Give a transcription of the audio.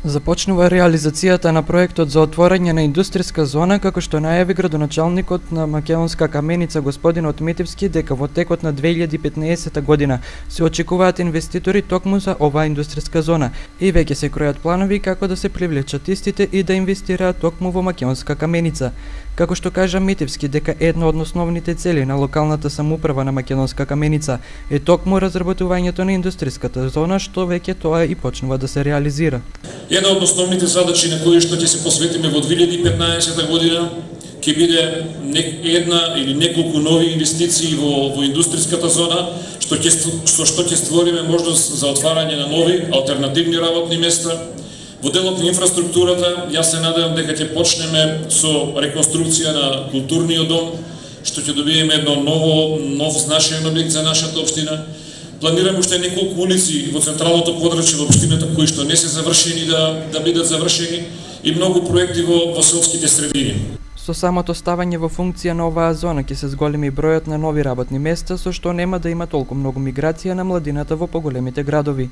Започнува реализацијата на проектот за отворање на индустријска зона, како што најави градоначалникот на Македонска Каменица господин Отметевски дека во текот на 2015 година се очекуваат инвеститори токму за оваа индустријска зона и веќе се кројат планови како да се привлечат истите и да инвестираат токму во Македонска Каменица. Како што кажа Метевски дека една од основните цели на локалната самоуправа на Македонска Каменица е токму разработувањето на индустријската зона, што веќе тоа и почнува да се реализира. Една од основните задачи на кои што ќе се посветиме во 2015 година ќе биде една или неколку нови инвестиции во индустријската зона, што ќе створиме можност за отварање на нови алтернативни работни места. Во делот на инфраструктурата, јас се надевам дека ќе почнеме со реконструкција на културниот дом, што ќе добиеме нов значаен објект за нашата општина. Планираме уште неколку улици во централното подрачје во општината кои што не се завршени да бидат завршени и многу проекти во селските средини. Со самото ставање во функција на оваа зона ќе се зголеми бројот на нови работни места, со што нема да има толку многу миграција на младината во поголемите градови.